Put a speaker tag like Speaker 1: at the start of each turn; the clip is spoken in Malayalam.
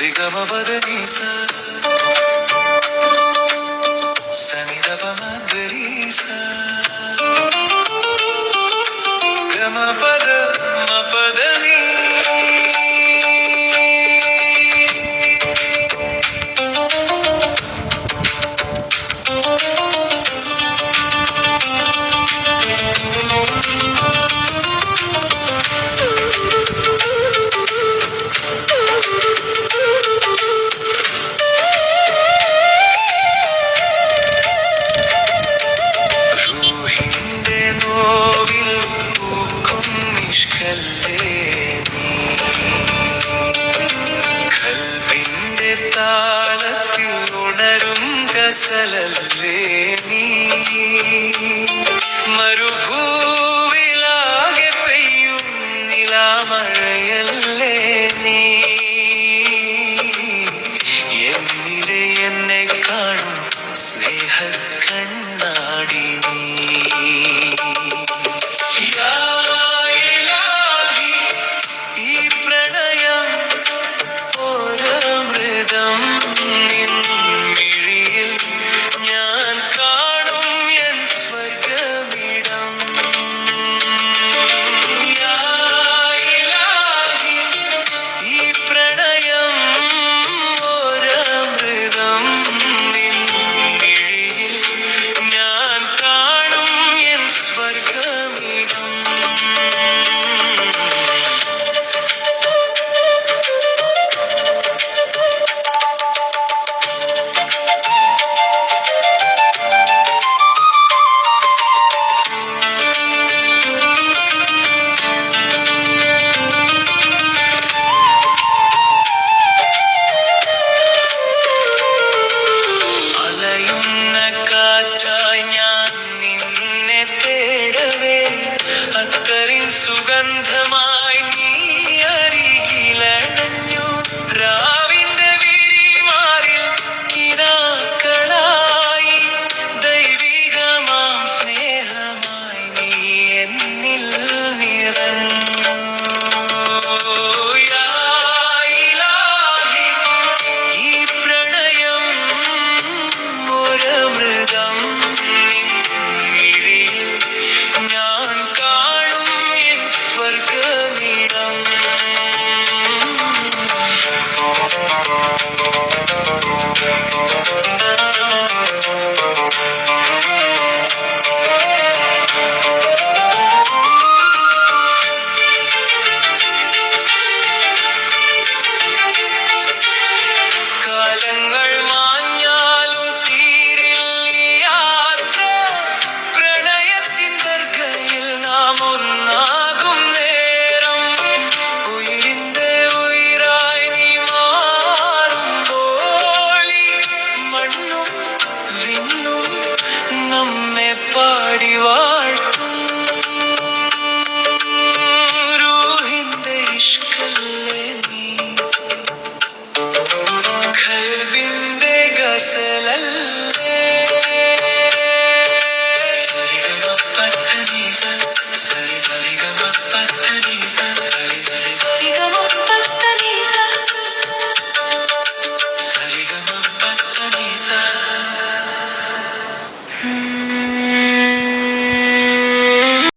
Speaker 1: സരിഗമപദനീസ സനിധപമഗരീസ ഗമപദ മപദനീ താളത്തിൽ ഉണരും ഗസലല്ലേ നീ മരുഭൂവിലാകെ പെയ്യും നിലാമഴയല്ലേ നീ എന്നിലെ എന്നെ കാണും സ്നേഹ കണ്ണാടി നീ സുഗന്ധമായി നീ അരികിലണഞ്ഞു രാവിന്റെ വിരിമാറിൽ കിനാക്കളായി ദൈവികമാം സ്നേഹമായി നീ എന്നിൽ നിറഞ്ഞു ഈ പ്രണയം ഒരമൃതം ഞാൻ സ്വർഗമിടം കാലങ്ങൾ മാഞ്ഞാലും തീരില്ല യാത്ര പ്രണയത്തിൻ ദർഗയിൽ നാം ഒന്നാകും നേരം ഉയിരിന്റെ ഉയിരായി നീ മാറുമ്പോൾ മണ്ണും വിണ്ണും നമ്മെ പാടി വാഴ്ത്തും റൂഹിന്റെ ഇഷ്കല്ലേ നീ ഖൽബിന്റെ ഗസലല്ലേ സരിഗമപദനീസ സരി സരിഗമപദനീസ സരി സരി സരിഗമപദനീസ സരിഗമ